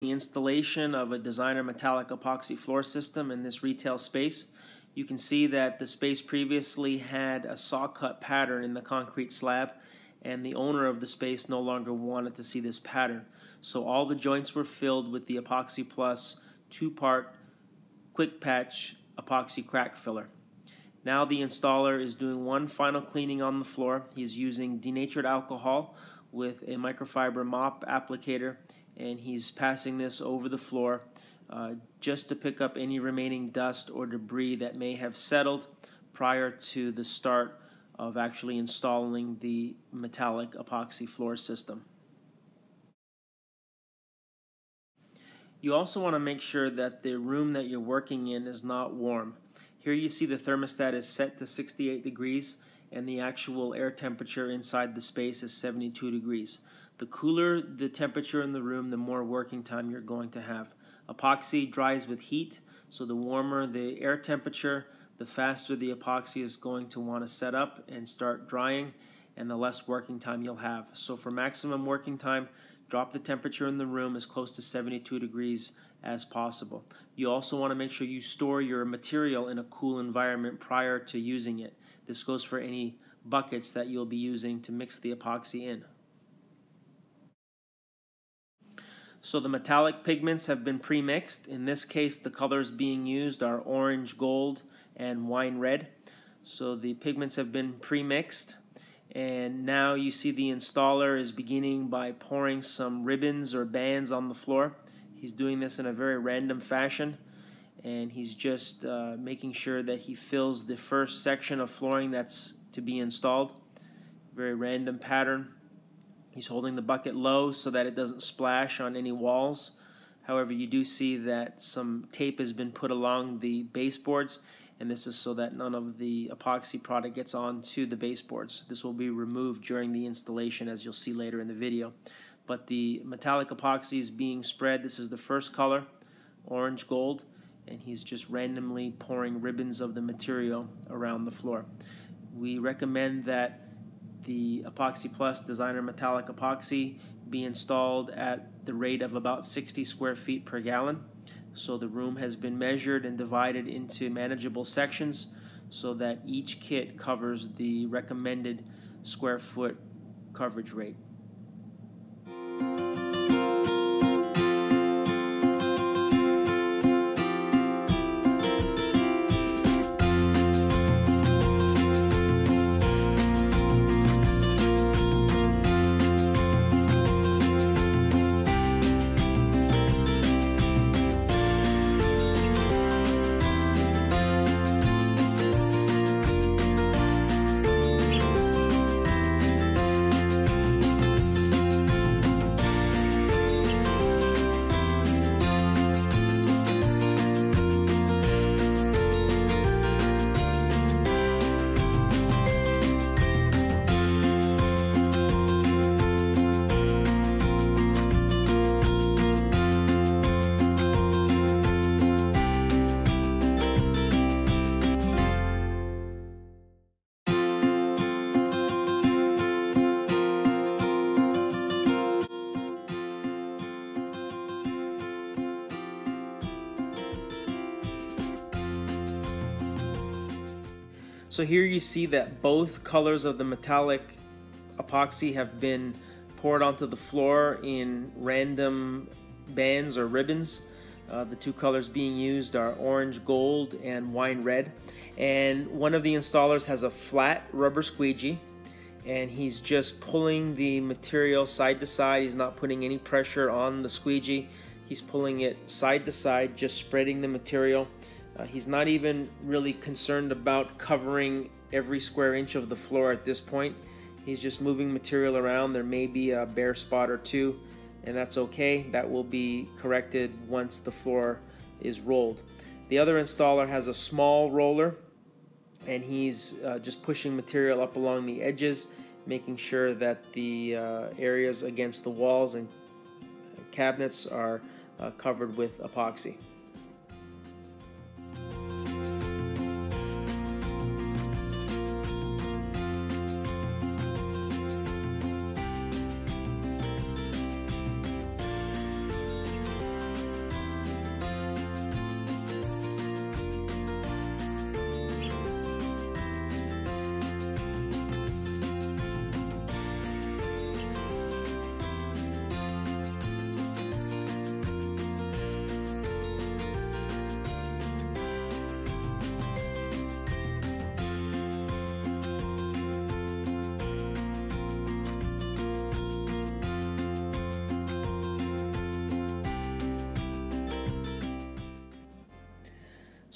The installation of a designer metallic epoxy floor system in this retail space. You can see that the space previously had a saw cut pattern in the concrete slab, and the owner of the space no longer wanted to see this pattern. So all the joints were filled with the Epoxy Plus 2-part quick patch epoxy crack filler. Now the installer is doing one final cleaning on the floor. He's using denatured alcohol with a microfiber mop applicator, and he's passing this over the floor just to pick up any remaining dust or debris that may have settled prior to the start of actually installing the metallic epoxy floor system. You also want to make sure that the room that you're working in is not warm. Here you see the thermostat is set to 68 degrees and the actual air temperature inside the space is 72 degrees. The cooler the temperature in the room, the more working time you're going to have. Epoxy dries with heat, so the warmer the air temperature, the faster the epoxy is going to want to set up and start drying, and the less working time you'll have. So for maximum working time, drop the temperature in the room as close to 72 degrees as possible. You also want to make sure you store your material in a cool environment prior to using it. This goes for any buckets that you'll be using to mix the epoxy in. So the metallic pigments have been pre-mixed. In this case, the colors being used are orange, gold, and wine red. So the pigments have been pre-mixed, and now you see the installer is beginning by pouring some ribbons or bands on the floor. He's doing this in a very random fashion, and he's just making sure that he fills the first section of flooring that's to be installed. Very random pattern. He's holding the bucket low so that it doesn't splash on any walls. However, you do see that some tape has been put along the baseboards, and this is so that none of the epoxy product gets onto the baseboards. This will be removed during the installation, as you'll see later in the video. But the metallic epoxy is being spread. This is the first color, orange gold, and he's just randomly pouring ribbons of the material around the floor. We recommend that the Epoxy Plus Designer Metallic Epoxy be installed at the rate of about 60 square feet per gallon. So the room has been measured and divided into manageable sections so that each kit covers the recommended square foot coverage rate. So here you see that both colors of the metallic epoxy have been poured onto the floor in random bands or ribbons. The two colors being used are orange gold and wine red. And one of the installers has a flat rubber squeegee, and he's just pulling the material side to side. He's not putting any pressure on the squeegee. He's pulling it side to side, just spreading the material. He's not even really concerned about covering every square inch of the floor at this point. He's just moving material around. There may be a bare spot or two, and that's okay. That will be corrected once the floor is rolled. The other installer has a small roller, and he's just pushing material up along the edges, making sure that the areas against the walls and cabinets are covered with epoxy.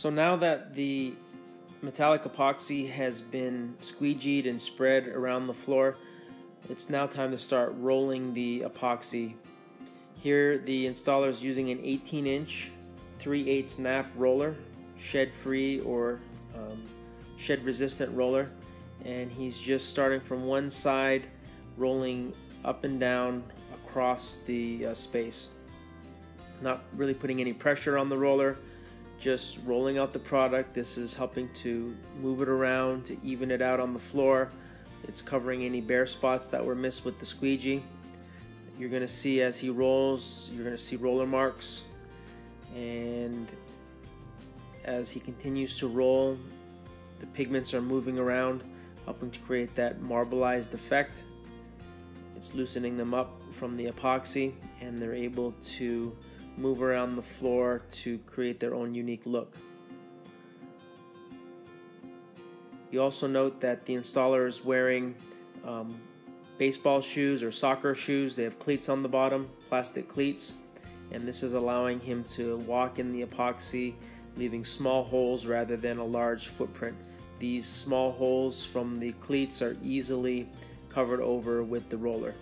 So now that the metallic epoxy has been squeegeed and spread around the floor, it's now time to start rolling the epoxy. Here the installer is using an 18-inch 3/8 snap roller, shed-free or shed-resistant roller, and he's just starting from one side, rolling up and down across the space. Not really putting any pressure on the roller, just rolling out the product. This is helping to move it around, to even it out on the floor. It's covering any bare spots that were missed with the squeegee. You're going to see as he rolls, you're going to see roller marks, and as he continues to roll, the pigments are moving around, helping to create that marbleized effect. It's loosening them up from the epoxy, and they're able to move around the floor to create their own unique look. You also note that the installer is wearing baseball shoes or soccer shoes. They have cleats on the bottom, plastic cleats, and this is allowing him to walk in the epoxy, leaving small holes rather than a large footprint. These small holes from the cleats are easily covered over with the roller.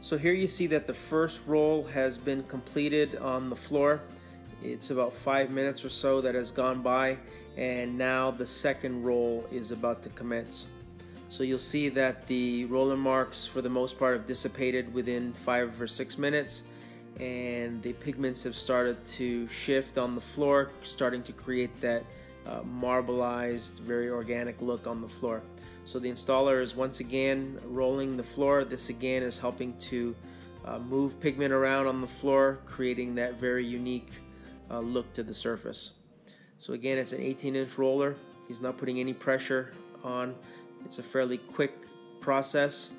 So here you see that the first roll has been completed on the floor. It's about 5 minutes or so that has gone by, and now the second roll is about to commence. So you'll see that the roller marks for the most part have dissipated within 5 or 6 minutes, and the pigments have started to shift on the floor, starting to create that marbleized, very organic look on the floor. So the installer is once again rolling the floor. This again is helping to move pigment around on the floor, creating that very unique look to the surface. So again, it's an 18-inch roller. He's not putting any pressure on. It's a fairly quick process,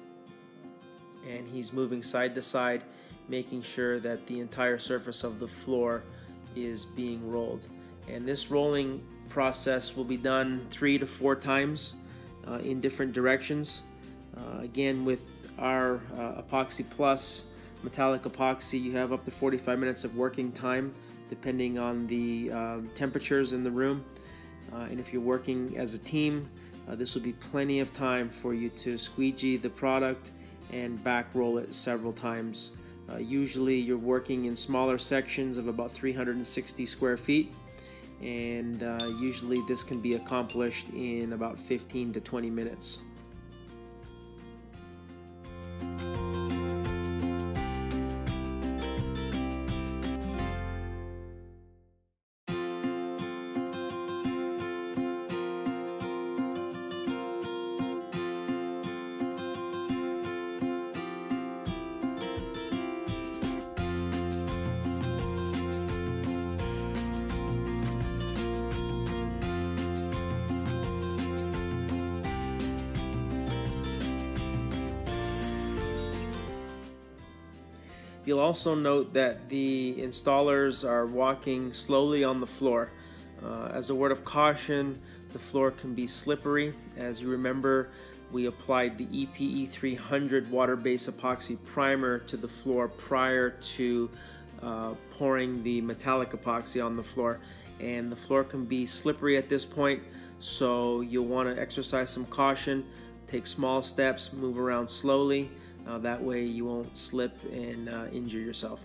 and he's moving side to side, making sure that the entire surface of the floor is being rolled. And this rolling process will be done 3 to 4 times in different directions. Again, with our Epoxy Plus metallic epoxy, you have up to 45 minutes of working time depending on the temperatures in the room. And if you're working as a team, this will be plenty of time for you to squeegee the product and back roll it several times. Usually you're working in smaller sections of about 360 square feet, and usually this can be accomplished in about 15 to 20 minutes. You'll also note that the installers are walking slowly on the floor. As a word of caution, the floor can be slippery. As you remember, we applied the EPE 300 water-based epoxy primer to the floor prior to pouring the metallic epoxy on the floor. And the floor can be slippery at this point, so you'll want to exercise some caution, take small steps, move around slowly. That way you won't slip and injure yourself.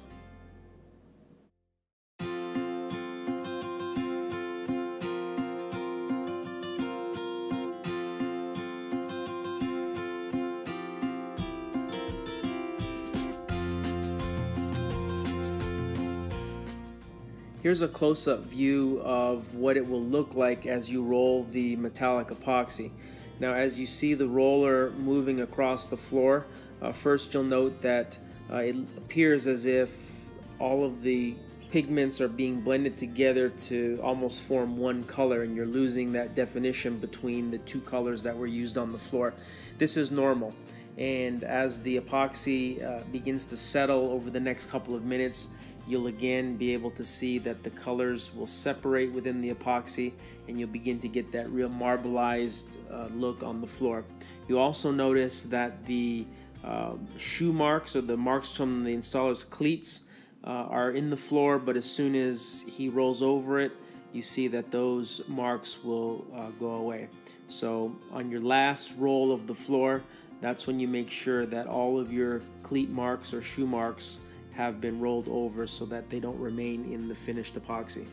Here's a close-up view of what it will look like as you roll the metallic epoxy. Now, as you see the roller moving across the floor, first you'll note that it appears as if all of the pigments are being blended together to almost form one color, and you're losing that definition between the two colors that were used on the floor. This is normal, and as the epoxy begins to settle over the next couple of minutes, you'll again be able to see that the colors will separate within the epoxy, and you'll begin to get that real marbleized look on the floor. You also notice that the shoe marks, or the marks from the installer's cleats, are in the floor, but as soon as he rolls over it, you see that those marks will go away. So on your last roll of the floor, that's when you make sure that all of your cleat marks or shoe marks have been rolled over so that they don't remain in the finished epoxy.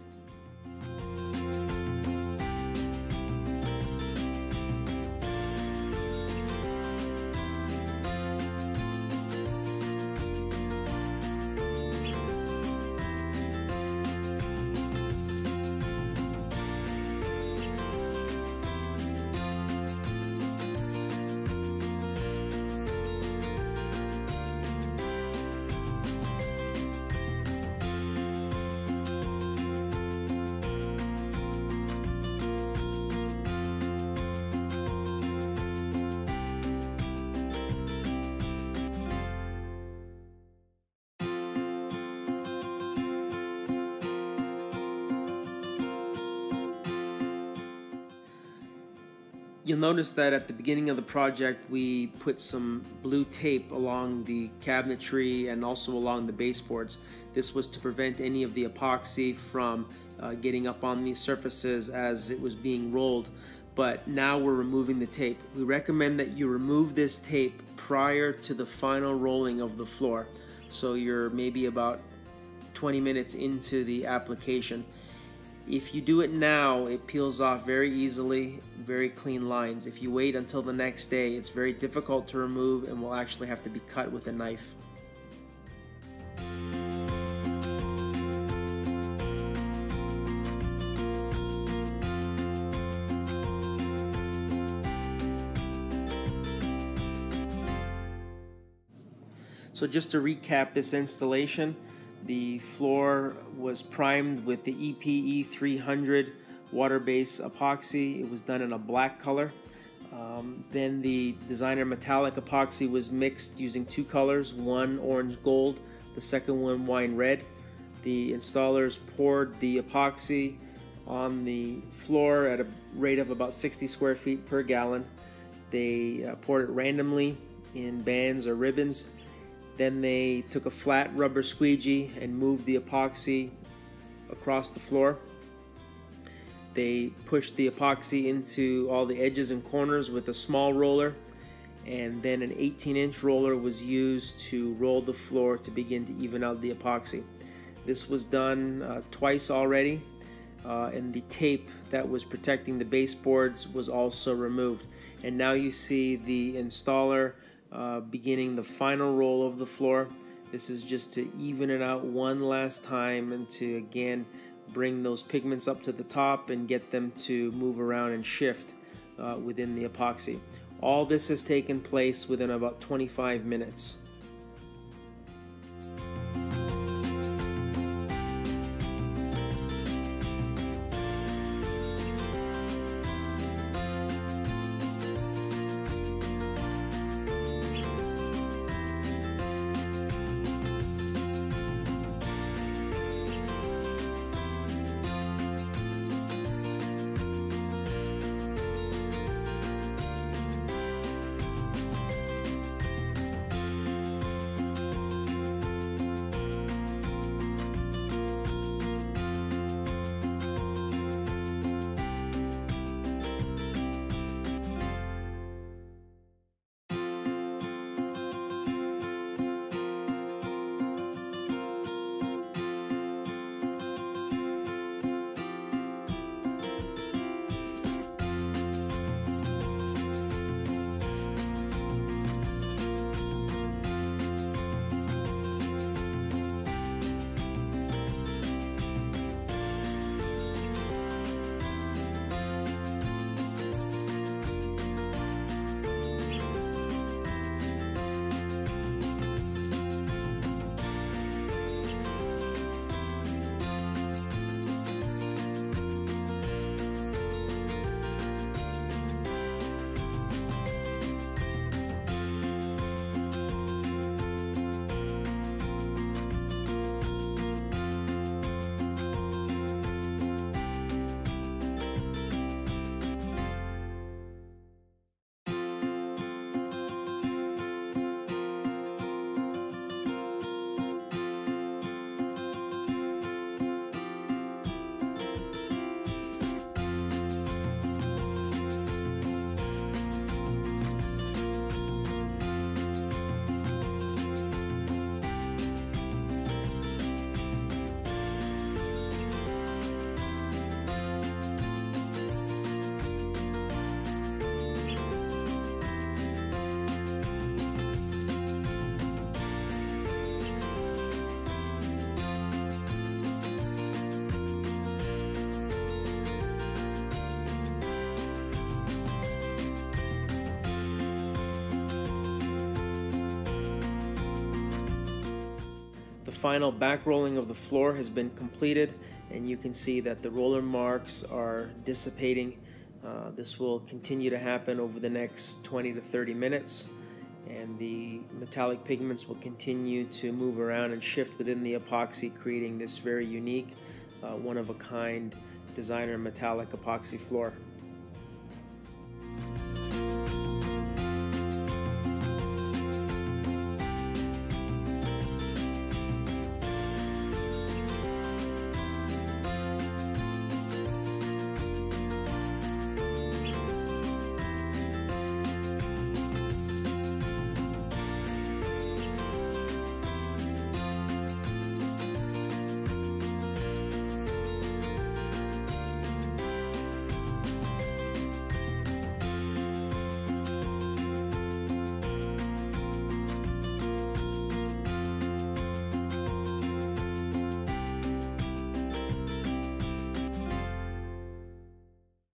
You'll notice that at the beginning of the project we put some blue tape along the cabinetry and also along the baseboards. This was to prevent any of the epoxy from getting up on these surfaces as it was being rolled, but now we're removing the tape. We recommend that you remove this tape prior to the final rolling of the floor, so you're maybe about 20 minutes into the application. If you do it now, it peels off very easily, very clean lines. If you wait until the next day, it's very difficult to remove and will actually have to be cut with a knife. So just to recap this installation, the floor was primed with the EPE 300 water-based epoxy. It was done in a black color. Then the designer metallic epoxy was mixed using two colors, one orange gold, the second one wine red. The installers poured the epoxy on the floor at a rate of about 60 square feet per gallon. They poured it randomly in bands or ribbons. Then they took a flat rubber squeegee and moved the epoxy across the floor. They pushed the epoxy into all the edges and corners with a small roller, and then an 18-inch roller was used to roll the floor to begin to even out the epoxy. This was done twice already, and the tape that was protecting the baseboards was also removed. And now you see the installer beginning the final roll of the floor. This is just to even it out one last time and to again bring those pigments up to the top and get them to move around and shift within the epoxy. All this has taken place within about 25 minutes. final back rolling of the floor has been completed, and you can see that the roller marks are dissipating. This will continue to happen over the next 20 to 30 minutes, and the metallic pigments will continue to move around and shift within the epoxy, creating this very unique, one-of-a-kind designer metallic epoxy floor.